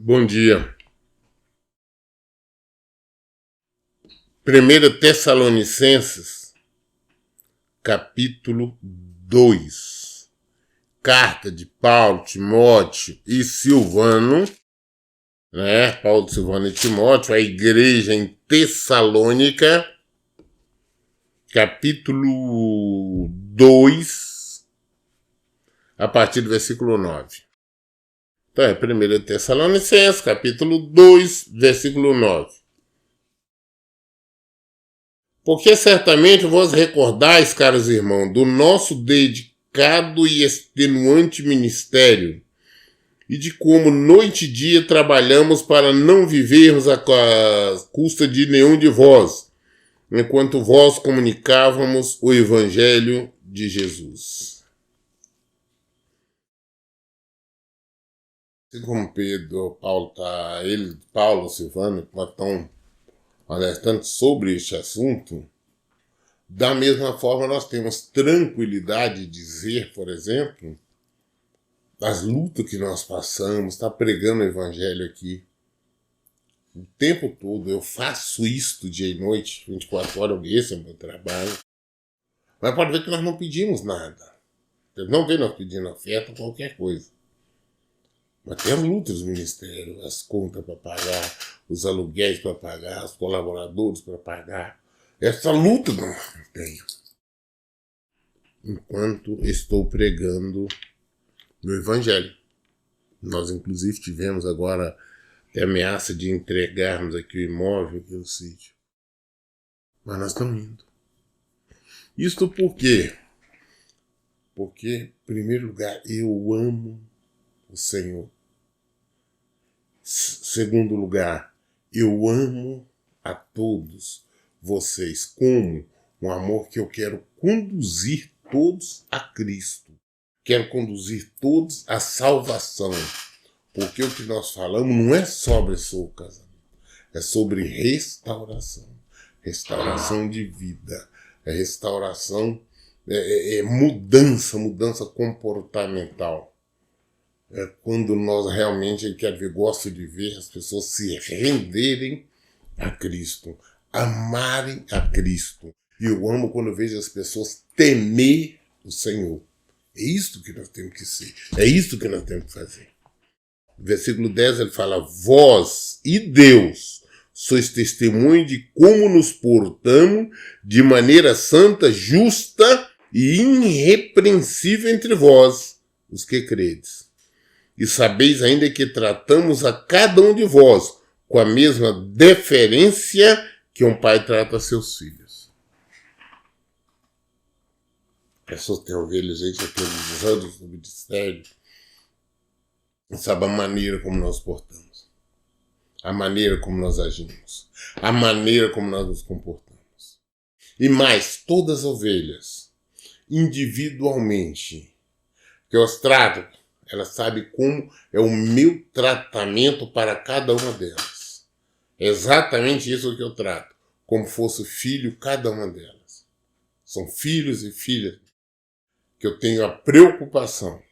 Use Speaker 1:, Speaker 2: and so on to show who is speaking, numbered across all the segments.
Speaker 1: Bom dia. 1 Tessalonicenses, capítulo 2. Carta de Paulo, Timóteo e Silvano, Paulo, Silvano e Timóteo, a igreja em Tessalônica, capítulo 2, a partir do versículo 9. Então é 1 Tessalonicenses, capítulo 2, versículo 9. Porque certamente vos recordais, caros irmãos, do nosso dedicado e extenuante ministério, e de como noite e dia trabalhamos para não vivermos à custa de nenhum de vós, enquanto vós comunicávamos o Evangelho de Jesus. Assim como Paulo, Silvano, estão alertando sobre este assunto, da mesma forma nós temos tranquilidade de dizer, por exemplo, das lutas que nós passamos, está pregando o Evangelho aqui o tempo todo. Eu faço isto dia e noite, 24 horas, esse é o meu trabalho. Mas pode ver que nós não pedimos nada. Vocês não vê nós pedindo oferta, qualquer coisa. Mas tem as lutas do ministério, as contas para pagar, os aluguéis para pagar, os colaboradores para pagar. Essa luta não tenho. Enquanto estou pregando no Evangelho. Nós, inclusive, tivemos agora a ameaça de entregarmos aqui o imóvel, aqui no sítio. Mas nós estamos indo. Isto por quê? Porque, em primeiro lugar, eu amo o Senhor. Segundo lugar, eu amo a todos vocês, como um amor que eu quero conduzir todos a Cristo. Quero conduzir todos à salvação. Porque o que nós falamos não é sobre o casamento. É sobre restauração. Restauração de vida. É restauração, mudança comportamental. É quando nós realmente, gosto de ver as pessoas se renderem a Cristo. Amarem a Cristo. E eu amo quando eu vejo as pessoas temer o Senhor. É isso que nós temos que ser. É isso que nós temos que fazer. No versículo 10 ele fala: vós e Deus sois testemunho de como nos portamos de maneira santa, justa e irrepreensível entre vós, os que credes. E sabeis ainda que tratamos a cada um de vós com a mesma deferência que um pai trata a seus filhos. Pessoas têm ovelhas, gente, aqueles anos do ministério, sabe a maneira como nós portamos, a maneira como nós agimos, a maneira como nós nos comportamos. E mais, todas as ovelhas, individualmente, que eu as trato, elas sabem como é o meu tratamento para cada uma delas. É exatamente isso que eu trato, como fosse filho cada uma delas. São filhos e filhas que eu tenho a preocupação.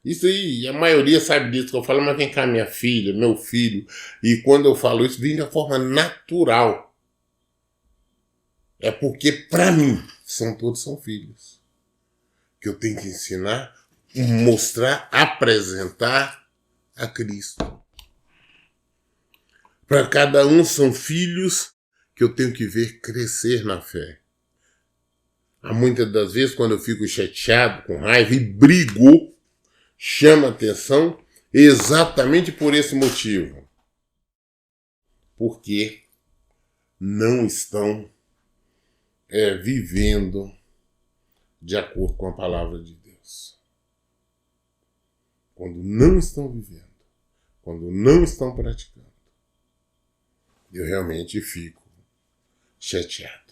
Speaker 1: Isso aí, a maioria sabe disso que eu falo, mas vem cá, minha filha, meu filho. E quando eu falo isso, vem de forma natural. É porque, para mim, todos são filhos. Que eu tenho que ensinar, mostrar, apresentar a Cristo. Para cada um são filhos que eu tenho que ver crescer na fé. Há muitas das vezes, quando eu fico chateado, com raiva e brigo, chama atenção exatamente por esse motivo. Porque não estão vivendo de acordo com a palavra de Deus. Quando não estão vivendo, quando não estão praticando, eu realmente fico chateado.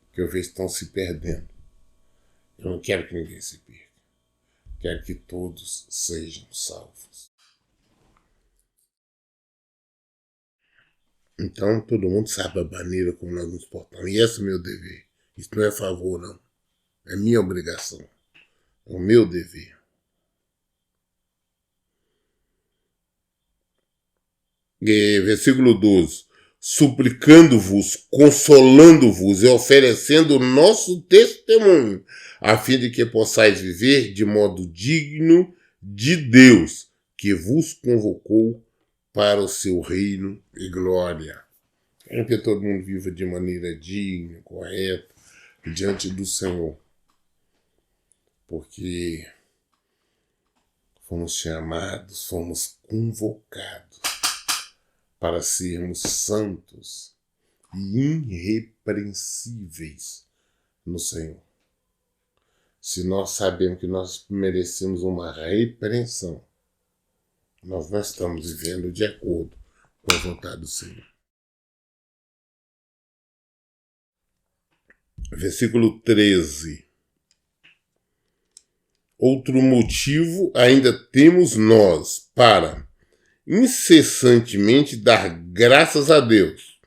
Speaker 1: Porque eu vejo que estão se perdendo. Eu não quero que ninguém se perca. Quero que todos sejam salvos. Então, todo mundo sabe a maneira como nós nos portamos. E esse é o meu dever. Isso não é favor, não. É minha obrigação. É o meu dever. Versículo 12. Suplicando-vos, consolando-vos e oferecendo o nosso testemunho, a fim de que possais viver de modo digno de Deus, que vos convocou para o seu reino e glória. É que todo mundo viva de maneira digna, correta, diante do Senhor. Porque fomos chamados, fomos convocados para sermos santos e irrepreensíveis no Senhor. Se nós sabemos que nós merecemos uma repreensão, nós não estamos vivendo de acordo com a vontade do Senhor. Versículo 13. Outro motivo ainda temos nós para incessantemente dar graças a Deus,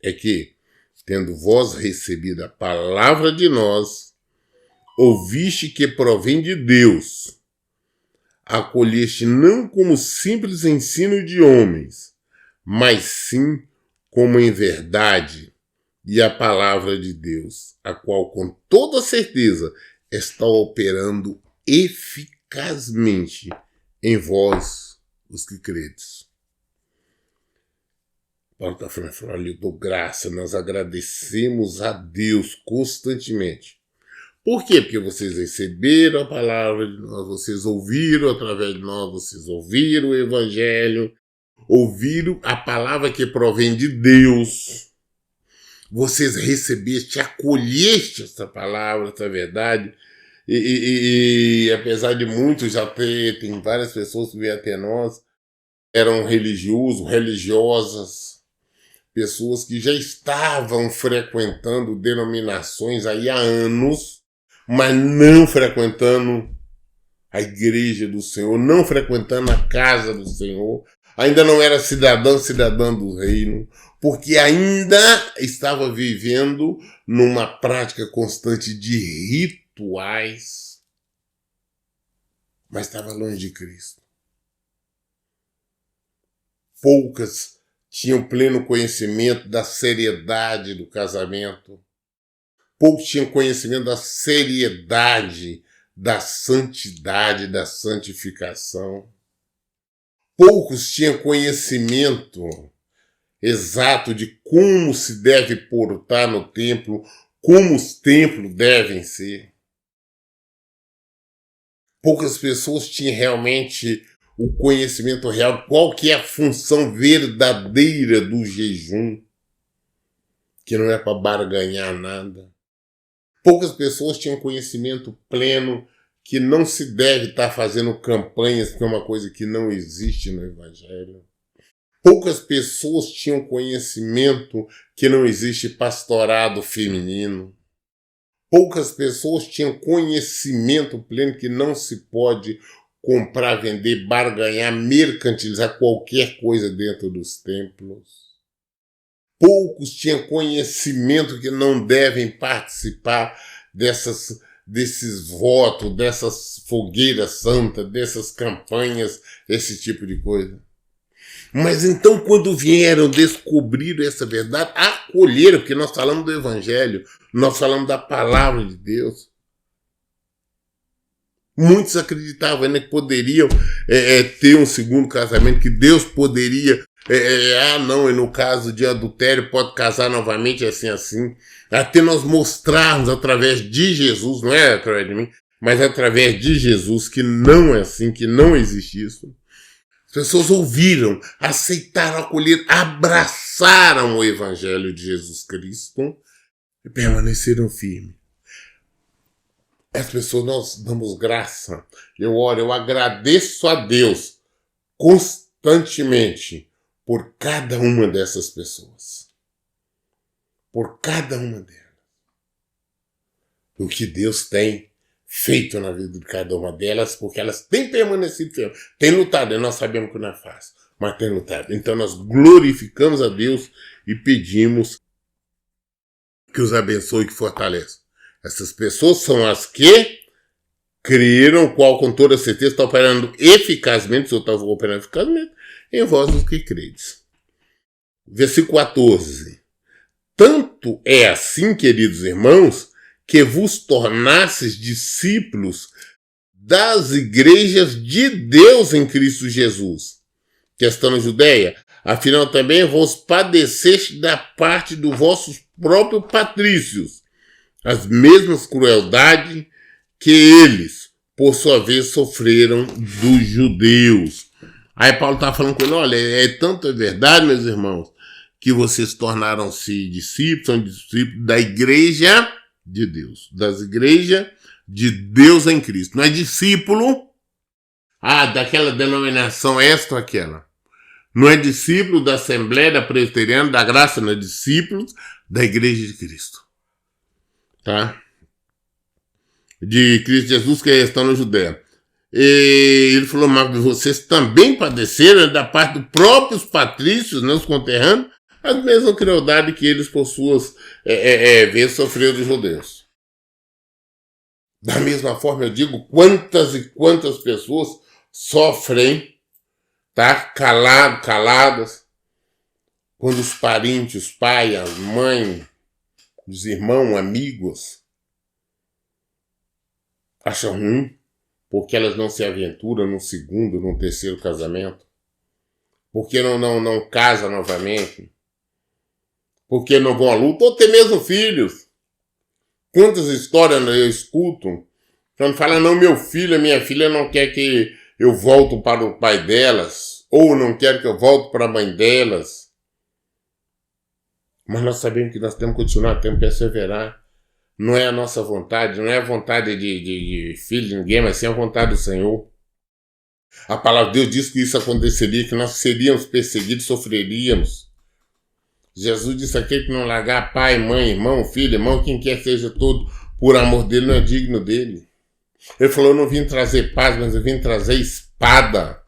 Speaker 1: é que, tendo vós recebido a palavra de nós, ouviste que provém de Deus, acolheste não como simples ensino de homens, mas sim como em verdade e a palavra de Deus, a qual com toda certeza está operando eficazmente em vós, os que credes. Paulo está falando, olha, eu dou graça, nós agradecemos a Deus constantemente. Por quê? Porque vocês receberam a palavra de nós, vocês ouviram através de nós, vocês ouviram o Evangelho, ouviram a palavra que provém de Deus. Vocês recebeste, acolheste essa palavra, essa verdade. E apesar de muitos já tem várias pessoas que vêm até nós, eram religiosos, religiosas, pessoas que já estavam frequentando denominações aí há anos, mas não frequentando a igreja do Senhor, não frequentando a casa do Senhor, ainda não era cidadã do reino, porque ainda estava vivendo numa prática constante de rituais, mas estava longe de Cristo. Poucas tinham pleno conhecimento da seriedade do casamento. Poucos tinham conhecimento da seriedade, da santidade, da santificação. Poucos tinham conhecimento exato de como se deve portar no templo, como os templos devem ser. Poucas pessoas tinham realmente o conhecimento real, qual que é a função verdadeira do jejum, que não é para barganhar nada. Poucas pessoas tinham conhecimento pleno que não se deve estar fazendo campanhas, que é uma coisa que não existe no Evangelho. Poucas pessoas tinham conhecimento que não existe pastorado feminino. Poucas pessoas tinham conhecimento pleno que não se pode comprar, vender, barganhar, mercantilizar qualquer coisa dentro dos templos. Poucos tinham conhecimento que não devem participar desses votos, dessas fogueiras santas, dessas campanhas, esse tipo de coisa. Mas então, quando vieram descobrir essa verdade, acolheram, porque nós falamos do Evangelho, nós falamos da palavra de Deus. Muitos acreditavam ainda que poderiam ter um segundo casamento, que Deus poderia, não, e no caso de adultério pode casar novamente assim. Até nós mostrarmos através de Jesus, não é através de mim, mas através de Jesus, que não é assim, que não existe isso. As pessoas ouviram, aceitaram, acolheram, abraçaram o Evangelho de Jesus Cristo e permaneceram firmes. As pessoas, nós damos graça. Eu oro, eu agradeço a Deus constantemente por cada uma dessas pessoas. Por cada uma delas. O que Deus tem feito na vida de cada uma delas, porque elas têm permanecido firmes, têm lutado, e nós sabemos que não é fácil, mas têm lutado. Então nós glorificamos a Deus e pedimos que os abençoe e que fortaleça. Essas pessoas são as que creram, qual com toda certeza está operando eficazmente, se eu estava operando eficazmente, em vós os que credes. Versículo 14. Tanto é assim, queridos irmãos, que vos tornastes discípulos das igrejas de Deus em Cristo Jesus, que estão na Judéia. Afinal, também vos padeceste da parte dos vossos próprios patrícios, as mesmas crueldades que eles, por sua vez, sofreram dos judeus. Aí Paulo está falando com ele, olha, tanto é verdade, meus irmãos, que vocês tornaram-se discípulos, são discípulos da igreja de Deus, das igrejas de Deus em Cristo. Não é discípulo, daquela denominação esta ou aquela. Não é discípulo da Assembleia, da Presbiteriana, da Graça, não é discípulo da igreja de Cristo. Tá? De Cristo Jesus, que estão na Judéia. E ele falou, mas vocês também padeceram da parte dos próprios patrícios, né, os conterrâneos, a mesma crueldade que eles, por suas vezes, sofreram dos judeus. Da mesma forma, eu digo, quantas e quantas pessoas sofrem, tá? Caladas, quando os parentes, os pais, a mãe, os irmãos, amigos, acham ruim, porque elas não se aventuram no segundo, no terceiro casamento, porque não casam novamente, porque não vão à luta, ou até mesmo filhos. Quantas histórias eu escuto, quando fala, não, meu filho, minha filha não quer que eu volte para o pai delas, ou não quer que eu volte para a mãe delas. Mas nós sabemos que nós temos que continuar, temos que perseverar. Não é a nossa vontade, não é a vontade de filho de ninguém, mas sim a vontade do Senhor. A palavra de Deus diz que isso aconteceria, que nós seríamos perseguidos, sofreríamos. Jesus disse, aquele que não largar pai, mãe, irmão, filho, irmão, quem quer que seja todo, por amor dele, não é digno dele. Ele falou, eu não vim trazer paz, mas eu vim trazer espada.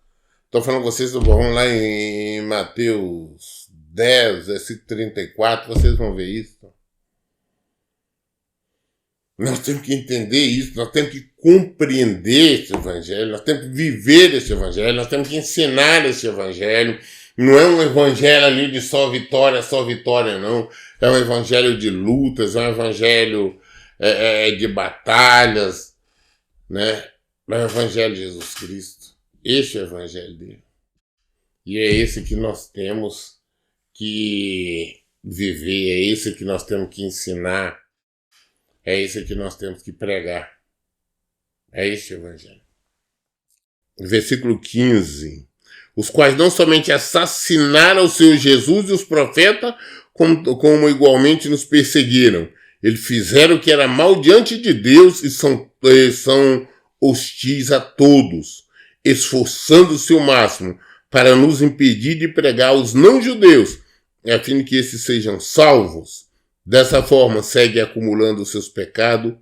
Speaker 1: Estou falando com vocês, vão lá em Mateus 10, versículo 34, vocês vão ver isso. Nós temos que entender isso, nós temos que compreender esse evangelho, nós temos que viver esse evangelho, nós temos que ensinar esse evangelho. Não é um evangelho ali de só vitória, não. É um evangelho de lutas, é um evangelho de batalhas, né? É o evangelho de Jesus Cristo. Este é o evangelho dele. E é esse que nós temos que viver, é esse que nós temos que ensinar, é esse que nós temos que pregar. É este o evangelho. Versículo 15. Os quais não somente assassinaram o Senhor Jesus e os profetas, como igualmente nos perseguiram. Eles fizeram o que era mal diante de Deus e são hostis a todos, esforçando-se o máximo para nos impedir de pregar aos não-judeus, a fim de que esses sejam salvos. Dessa forma, segue acumulando os seus pecados,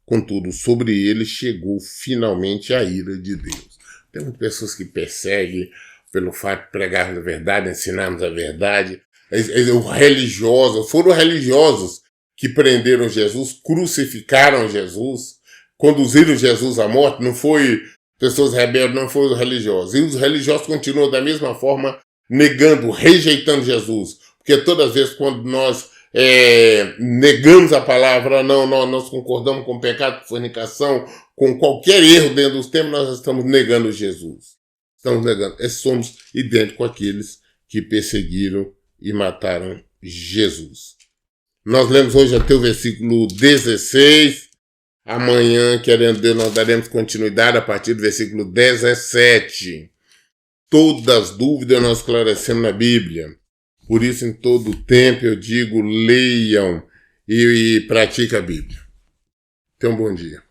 Speaker 1: contudo, sobre eles chegou finalmente a ira de Deus. Tem pessoas que perseguem pelo fato de pregarmos a verdade, ensinarmos a verdade. Foram religiosos que prenderam Jesus, crucificaram Jesus, conduziram Jesus à morte, não foi pessoas rebeldes, não foram religiosos. E os religiosos continuam da mesma forma, negando, rejeitando Jesus. Porque todas as vezes quando nós negamos a palavra, nós concordamos com o pecado, com fornicação, com qualquer erro dentro dos tempos, nós estamos negando Jesus. Estamos negando. Somos idênticos com aqueles que perseguiram e mataram Jesus. Nós lemos hoje até o versículo 16. Amanhã, querendo Deus, nós daremos continuidade a partir do versículo 17. Todas as dúvidas nós esclarecemos na Bíblia. Por isso, em todo o tempo, eu digo, leiam e pratiquem a Bíblia. Tenham um bom dia.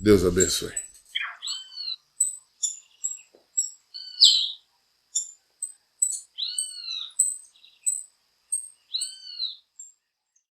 Speaker 1: Deus abençoe.